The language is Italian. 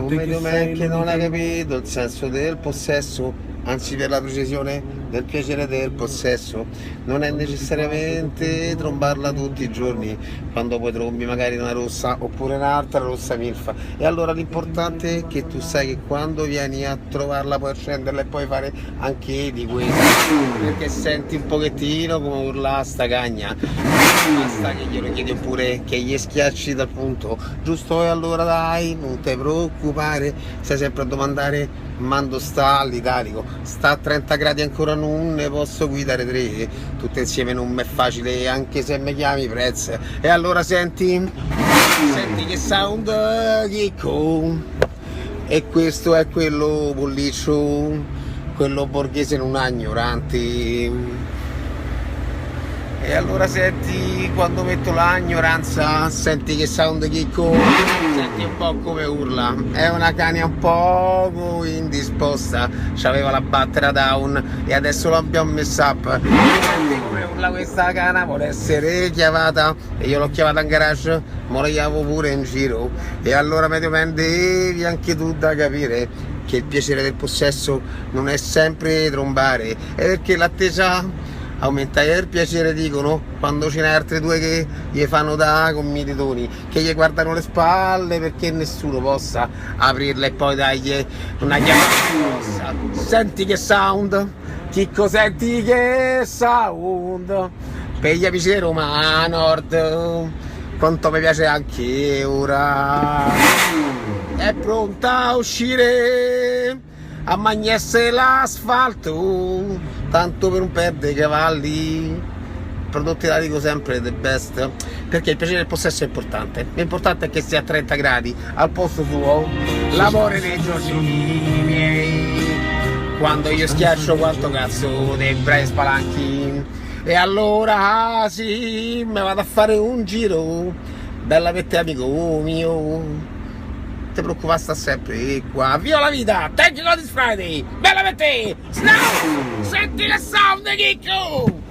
Un medio me che non ha capito il senso del possesso, anzi per la precisione del piacere del possesso. Non è necessariamente trombarla tutti i giorni, quando poi trombi magari una rossa oppure un'altra rossa milfa. E allora l'importante è che tu sai che quando vieni a trovarla puoi accenderla e puoi fare anche di questo, perché senti un pochettino come urla sta cagna. Basta che glielo chiedi oppure che gli schiacci dal punto giusto, e allora dai, non ti preoccupare, stai sempre a domandare: mando sta all'italico, sta a 30 gradi ancora, non ne posso guidare 3, tutte insieme non mi è facile anche se mi chiami Prez. E allora senti che sound chicco, e questo è quello bolliccio, quello borghese non ignorante. E allora senti, quando metto la ignoranza, senti che sound chicco, senti un po' come urla. È una cania un poco indisposta, c'aveva la batteria down e adesso l'abbiamo messa up. Senti come urla questa cana, vuole essere chiavata, e io l'ho chiavata in garage, ma la chiavo pure in giro. E allora medio man devi anche tu da capire che il piacere del possesso non è sempre trombare, è perché l'attesa aumenta il piacere, dicono, quando ce n'è altre due che gli fanno da commilitoni, che gli guardano le spalle perché nessuno possa aprirle e poi dargli una chiamata grossa. Senti che sound, Chicco, senti che sound, per gli amici di Roma Nord, quanto mi piace anche ora. È pronta a uscire a magnesse l'asfalto, tanto per non perdere i cavalli. Prodotti la dico sempre the best, perché il piacere del possesso è importante. L'importante è che sia a 30 gradi al posto suo, l'amore dei giorni miei, quando io schiaccio quanto cazzo dei bravi spalanchi. E allora sì, me vado a fare un giro, bella per te amico mio. Ti preoccupare, sta sempre qua. Viva la vita! Thank you God it's Friday! Bella per te! Snow! Senti che sound, Chicco!